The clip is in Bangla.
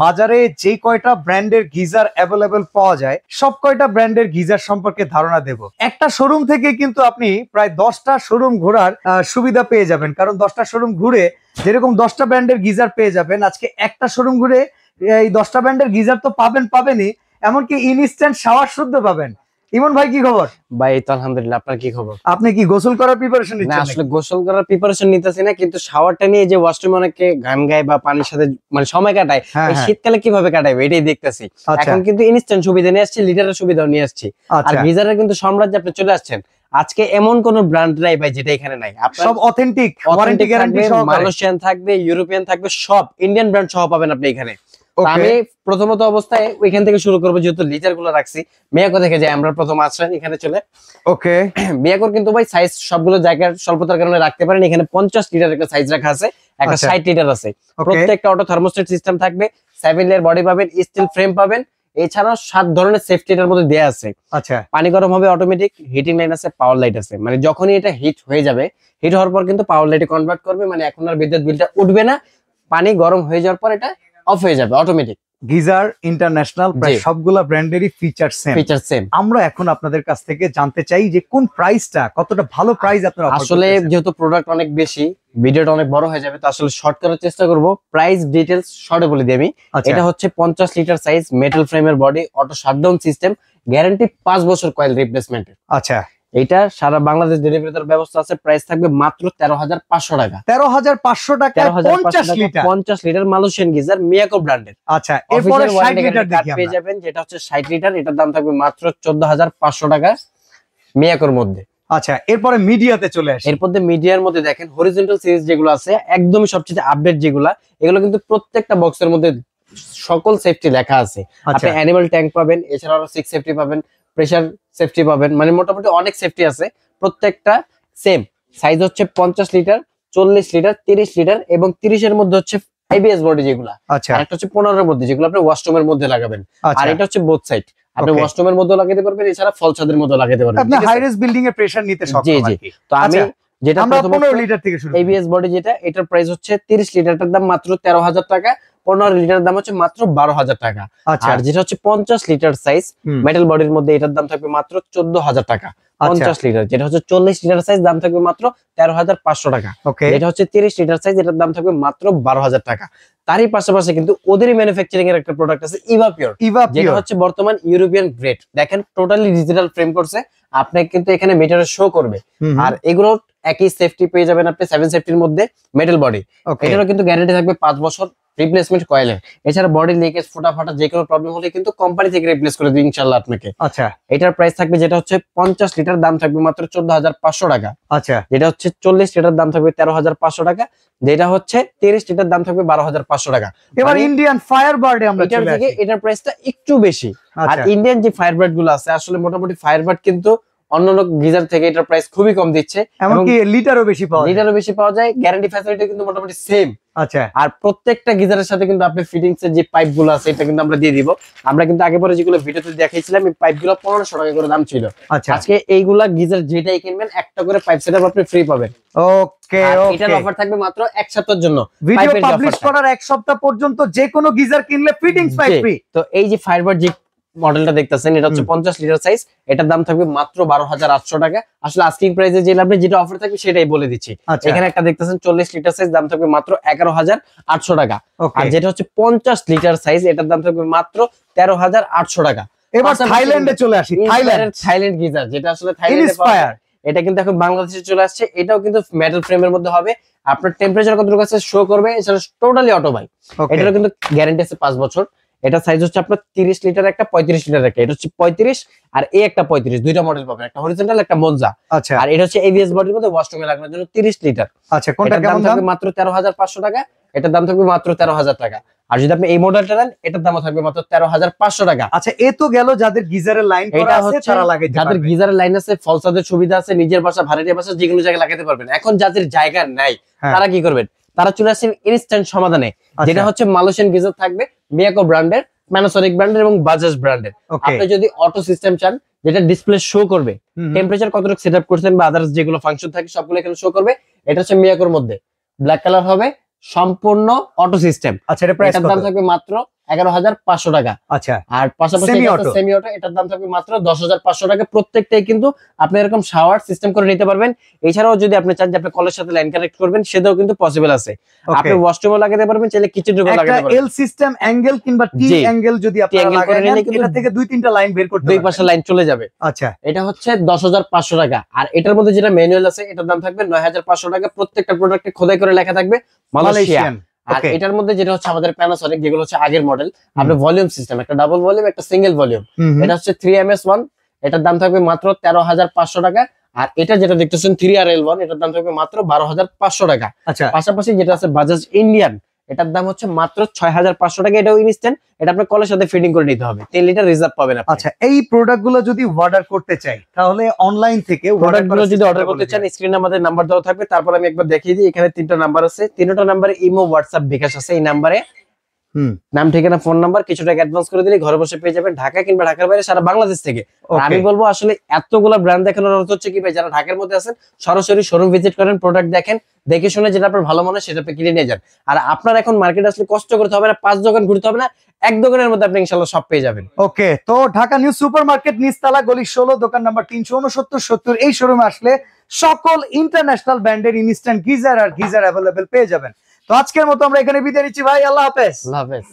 বাজারে যে কয়টা ব্র্যান্ডের গিজার অ্যাভেলেবল পাওয়া যায় সব কয়টা ব্র্যান্ডের গিজার সম্পর্কে ধারণা দেব। একটা শোরুম থেকে কিন্তু আপনি প্রায় 10টা শোরুম ঘোরার সুবিধা পেয়ে যাবেন, কারণ 10টা শোরুম ঘুরে যেরকম 10টা ব্র্যান্ডের গিজার পেয়ে যাবেন, আজকে একটা শোরুম ঘুরে এই 10টা ব্র্যান্ডের গিজার তো পাবেনই, এমনকি ইনস্ট্যান্ট শাওয়ার শুদ্ধ পাবেন। ইমন ভাই কি খবর? ভাই তো আলহামদুলিল্লাহ, আপনার কি খবর? আপনি কি গোসল করার প্রিপারেশন নিচ্ছেন? না, আসলে গোসল করার প্রিপারেশন নিতেছি না, কিন্তু শাওয়ারটা নিয়ে যে ওয়াশরুমে অনেকে গান গায় বা পানির সাথে মানে সময় কাটায়, এই শীতকালে কিভাবে কাটাবে এটাই দেখতেছি। এখন কিন্তু ইনস্ট্যান্ট সুবিধা নিয়ে আসছে, লিটারের সুবিধাও নিয়ে আসছি, আর গিজারের কিন্তু সাম্রাজ্যে আপনি চলে আসছেন। আজকে এমন কোন ব্র্যান্ড নাই ভাই যেটা এখানে নাই, সব অথেন্টিক, ওয়ারেন্টি গ্যারান্টি সহ, মালয়েশিয়ান থাকবে, ইউরোপিয়ান থাকবে, সব ইন্ডিয়ান ব্র্যান্ড সহ পাবেন আপনি এখানে। আমি প্রথমত অবস্থায় ওইখান থেকে শুরু করবো, যেহেতু লিটার গুলো রাখছি। মিয়াকো থেকে যাই আমরা প্রথম আসছেন এখানে চলে। ওকে, মিয়াকোর কিন্তু ভাই সাইজ সবগুলো জায়গার স্বল্পতার কারণে রাখতে পারেন। এখানে 50 লিটার একটা সাইজ রাখা আছে, একটা 60 লিটার আছে। প্রত্যেকটা অটো থার্মোস্টেট সিস্টেম থাকবে, 7 লেয়ার বডি পাবেন, স্টিল ফ্রেম পাবেন, এছাড়াও 7 ধরনের সেফটিটার মধ্যে দেয়া আছে। আচ্ছা, পানি গরম হবে অটোমেটিক, হিটিং লাইন আছে, পাওয়ার লাইট আছে। মানে যখনই এটা হিট হয়ে যাবে, হিট হওয়ার পর কিন্তু পাওয়ার লাইটে কনভার্ট করবে, মানে এখন আর বিদ্যুৎ বিলটা উঠবে না। পানি গরম হয়ে যাওয়ার পর এটা অফ হয়ে যাবে অটোমেটিক। গিজার ইন্টারন্যাশনাল প্রায় সবগুলা ব্র্যান্ডেরই ফিচার সেম। আমরা এখন আপনাদের কাছ থেকে জানতে চাই যে কোন প্রাইসটা, কতটা ভালো প্রাইস আপনারা অফার করতেছেন। আসলে যেহেতু প্রোডাক্ট অনেক বেশি, ভিডিওটা অনেক বড় হয়ে যাবে, তো আসলে শর্ট করার চেষ্টা করব। প্রাইস ডিটেইলস শর্টে বলে দিই আমি। এটা হচ্ছে 50 লিটার সাইজ, মেটাল ফ্রেমের body, auto shutdown system, guarantee 5 বছর কয়েল রিপ্লেসমেন্টের। আচ্ছা, এটা সারা বাংলাদেশ ডেলিভারির ব্যবস্থা আছে। প্রাইস থাকবে মাত্র 13,500 টাকা। 13,500 টাকা 50 লিটার মালয়েশিয়ান গিজার, মিয়াকো ব্র্যান্ডের। আচ্ছা, এরপরে 60 লিটার পেয়ে যাবেন, যেটা হচ্ছে 60 লিটার। এটার দাম থাকবে মাত্র 14,500 টাকা মিয়াকোর মধ্যে। আচ্ছা, এরপরে মিডিয়াতে চলে আসে। এরপর মিডিয়ার মধ্যে দেখেন হরিজন্টাল সিরিজ যেগুলো আছে, একদমই সবচেয়ে আপডেট যেগুলা, এগুলো কিন্তু প্রত্যেকটা বক্সের মধ্যে সকল সেফটি লেখা আছে। আপনি অ্যানিমাল ট্যাঙ্ক পাবেন, এছাড়াও 6 সেফটি পাবেন, প্রেসার সেফটি পাবেন, মানে মোটামুটি অনেক সেফটি আছে। প্রত্যেকটা সেম সাইজ হচ্ছে 50 লিটার, 40 লিটার, 30 লিটার এবং 30 এর মধ্যে হচ্ছে ABS বডি যেগুলা। আচ্ছা, একটা হচ্ছে 15 এর মধ্যে, যেগুলো আপনি ওয়াশরুমের মধ্যে লাগাবেন। আর এটা হচ্ছে বোথ সাইড, আপনি ওয়াশরুমের মধ্যে লাগাতে পারবেন, এছাড়া ফল ছাদের মধ্যে লাগাতে পারবেন। আপনি হাই রেজ বিল্ডিং এর প্রেসার নিতে সক্ষম। জি জি। তো আমি যেটা আমরা 15 লিটার থেকে শুরু, ABS বডি যেটা, এটার প্রাইস হচ্ছে 30 লিটারটার দাম মাত্র 13,000 টাকা, 15 লিটার দাম হচ্ছে মাত্র 12,000 টাকা। আর যেটা হচ্ছে 50 লিটার সাইজ মেটাল বডির মধ্যে, এটার দাম থাকবে মাত্র 14,000 টাকা। 50 লিটার যেটা হচ্ছে 40 লিটার সাইজ, দাম থাকবে মাত্র 13,500 টাকা। এটা হচ্ছে 30 লিটার সাইজ, এটার দাম থাকবে মাত্র 12,000 টাকা। তারই পাশাপাশি কিন্তু ওদেরই ম্যানুফ্যাকচারিং এর একটা প্রোডাক্ট আছে, ইভাপিওর, যেটা হচ্ছে বর্তমান ইউরোপিয়ান গ্রেড। দেখেন টোটালি ডিজিটাল ফ্রেম করছে, আপনাকে কিন্তু এখানে মিটারে শো করবে। আর এগুলো একই সেফটি পেয়ে যাবেন আপনি 7 সেফটির মধ্যে, মেটাল বডি। এটারও কিন্তু গ্যারান্টি থাকবে 5 বছর রিপ্লেসমেন্ট কয়েলের। এছাড়া বডি লিকেজ, ফোটা ফাটা যে কোনো প্রবলেম হলে কিন্তু কোম্পানি থেকে রিপ্লেস করে দিই ইনশাআল্লাহ আপনাকে। আচ্ছা, এটার প্রাইস থাকবে, যেটা হচ্ছে 50 লিটার, দাম থাকবে মাত্র 14,500 টাকা। আচ্ছা, যেটা হচ্ছে 40 লিটার, দাম থাকবে 13,500 টাকা। যেটা হচ্ছে 30 লিটার, দাম থাকবে 12,500 টাকা। এবার ইন্ডিয়ান ফায়ারবার্ডে আমরা চলে আসি। এটার প্রাইসটা একটু বেশি। আর ইন্ডিয়ান যে ফায়ারবার্ড গুলো আছে, আসলে মোটামুটি ফায়ারবার্ড কিন্তু অন্যান্য গিজার থেকে এটার প্রাইস খুবই কম দিচ্ছে, এমনকি লিটারও বেশি পাওয়া যায়। গ্যারান্টি ফ্যাসিলিটি কিন্তু মোটামুটি সেম। আচ্ছা, আর প্রত্যেকটা গিজারের সাথে কিন্তু আপনি ফিটিংস এর যে পাইপ গুলো আছে, এটা কিন্তু আমরা দিয়ে দিব। আমরা কিন্তু আগে পরে যেগুলো ভিডিওতে দেখাইছিলাম, এই পাইপ গুলো 1500 টাকা করে দাম ছিল। আজকে এইগুলা গিজার যেটাই কিনবেন, একটা করে পাইপ সেটআপ আপনি ফ্রি পাবেন। ওকে, এটার অফার থাকবে মাত্র এক সপ্তাহের জন্য। ভিডিও পাবলিশ করার এক সপ্তাহ পর্যন্ত যে কোনো গিজার কিনলে ফিটিংস পাইপ ফ্রি। তো এই যে ফায়ারবার্ড যে মডেলটা দেখতেছেন, এটা হচ্ছে 50 লিটার সাইজ, এটার দাম থাকবে মাত্র 12,800 টাকা। আসলে আস্কিং প্রাইসে যে আপনি যেটা অফার থাকবে সেটাই বলে দিচ্ছি। এখানে একটা দেখতেছেন 40 লিটার সাইজ, দাম থাকবে মাত্র 11,800 টাকা। আর যেটা হচ্ছে 50 লিটার সাইজ, এটার দাম থাকবে মাত্র 13,800 টাকা। এবার থাইল্যান্ডে চলে আসি। থাইল্যান্ড গিজার, যেটা আসলে থাইল্যান্ডে পাওয়া, এটা কিন্তু এখন বাংলাদেশে চলে আসছে। এটাও কিন্তু মেটাল ফ্রেমের মধ্যে হবে, আপনার টেম্পারেচার কতটুকু আছে শো করবে, এছাড়া টোটালি অটো ভাই। এটারও কিন্তু গ্যারান্টি আছে 5 বছর। এটা সাইজ হচ্ছে আপনার 30 লিটার একটা, 35 লিটার একটা। এটা হচ্ছে 35 আর এই একটা 35, দুইটা মডেল পাবেন, একটা হরিজন্টাল একটা মনজা। আচ্ছা, আর এটা হচ্ছে ABS বডির মধ্যে ওয়াশরুমে লাগানোর জন্য 30 লিটার। আচ্ছা, কোনটা কেমন দাম? থাকবে মাত্র 13,500 টাকা। এটার দাম থাকবে মাত্র 13,000 টাকা। আর যদি আপনি এই মডেলটা নেন, এটার দাম থাকবে মাত্র 13,500 টাকা। আচ্ছা, এ তো গেল যাদের গিজারের লাইন করা আছে তারা লাগাইতে পারবে। যাদের গিজারের লাইন আছে, ফলসাদের সুবিধা আছে, নিজের বাসা, ভাড়াটিয়া বাসা, যে কোনো জায়গায় লাগাতে পারবেন। এখন যাদের জায়গা নাই, তারা কি করবেন? তারা চলে আসেন ইনস্ট্যান্ট সমাধানে, যেটা হচ্ছে মালয়েশিয়ান গিজার থাকবে, মিয়াকো ব্র্যান্ডের, প্যানাসোনিক ব্র্যান্ডের এবং বাজাজ ব্র্যান্ডের। আপনি যদি অটো সিস্টেম চান, যেটা ডিসপ্লে শো করবে টেম্পারেচার কতটুকু সেটআপ করছেন বা আদার্স যেগুলো ফাংশন থাকে সবগুলো এখানে শো করবে। এটা হচ্ছে মিয়াকোর মধ্যে ব্ল্যাক কালার হবে, সম্পূর্ণ অটো সিস্টেম। আচ্ছা, এটার দাম থাকবে মাত্র 11,500 টাকা। আচ্ছা, আর পাশাপাশি সেমি অটো, এটার দাম থাকবে মাত্র 10,500 টাকা। প্রত্যেকটাই কিন্তু আপনি এরকম শাওয়ার সিস্টেম করে নিতে পারবেন। এছাড়াও যদি আপনি চান যে আপনি কলের সাথে লাইন কানেক্ট করবেন, সেটাও কিন্তু পসিবল আছে। আপনি ওয়াশরুমও লাগাতে পারবেন, চাইলে কিচেন রুমও লাগাতে পারবেন। এল সিস্টেম অ্যাঙ্গেল কিংবা টি অ্যাঙ্গেল যদি আপনারা লাগায় নেন, এটা থেকে 2-3টা লাইন বের করতে পারবেন, দুই পাশে লাইন চলে যাবে। আচ্ছা, এটা হচ্ছে 10,500 টাকা। আর এটার মধ্যে যেটা ম্যানুয়াল আছে, এটার দাম থাকবে 9,500 টাকা। প্রত্যেকটা প্রোডাক্টে খোদাই করে লেখা থাকবে মালয়েশিয়ান। আর এটার মধ্যে যেটা হচ্ছে আমাদের প্যানাসোনিক, যেগুলো হচ্ছে আগের মডেল, আপনি ভলিউম সিস্টেম, একটা ডাবল ভলিউম, একটা সিঙ্গেল ভলিউম। এটা হচ্ছে 3MS1, এটার দাম থাকবে মাত্র 13,500 টাকা। আর এটা যেটা দেখতেছেন 3RL1, এটার দাম থাকবে মাত্র 12,500 টাকা। আচ্ছা, পাশাপাশি যেটা আছে বাজাজ ইন্ডিয়ান, এটার দাম হচ্ছে মাত্র 6,500 টাকা। এটাও ইনস্ট্যান্ট, এটা আপনার কলের সাথে ফিটিং করে নিতে হবে, 3 লিটার রিজার্ভ পাবেন আপনি। আচ্ছা, এই প্রোডাক্ট গুলো যদি অর্ডার করতে চাই, তাহলে অনলাইন থেকে প্রোডাক্ট গুলো যদি অর্ডার করতে চান, স্ক্রিনে আমাদের নাম্বার দেওয়া থাকবে। তারপর আমি একবার দেখিয়ে দিই, এখানে 3টা নাম্বার আছে, 3টা নাম্বারে ইমো, হোয়াটসঅ্যাপ, বিকাশ আছে। এই নাম্বারে নাম, ঠিকানা, ফোন নাম্বার, কিছু টাকা অ্যাডভান্স করে দিলে ঘরে বসে পেয়ে যাবেন, ঢাকা কিংবা ঢাকার বাইরে, সারা বাংলাদেশ থেকে। আমি বলবো আসলে এতগুলো ব্র্যান্ড দেখানোর অর্থ হচ্ছে কি ভাই, যারা ঢাকার মধ্যে আছেন সরাসরি শোরুম ভিজিট করেন, প্রোডাক্ট দেখেন, দেখে শুনে যেটা আপনার ভালো মনে হয় সেটা আপনি কিনে নিয়ে যান। আর আপনার এখন মার্কেট আসলে কষ্ট করতে হবে না, 5 দোকান ঘুরতে হবে না, এক দোকানের মধ্যে আপনি ইনশাআল্লাহ সব পেয়ে যাবেন। ওকে, তো ঢাকা নিউ সুপার মার্কেট, নিচতলা, গলি 16, দোকান নাম্বার 369-70, এই শোরুমে আসলে সকল ইন্টারন্যাশনাল ব্র্যান্ডের ইনস্ট্যান্ট গিজার আর গিজার অ্যাভেলেবেল পেয়ে যাবেন। তো আজকের মতো আমরা এখানে বিদায় নিচ্ছি ভাই, আল্লাহ হাফেজ। আল্লাহ হাফেজ।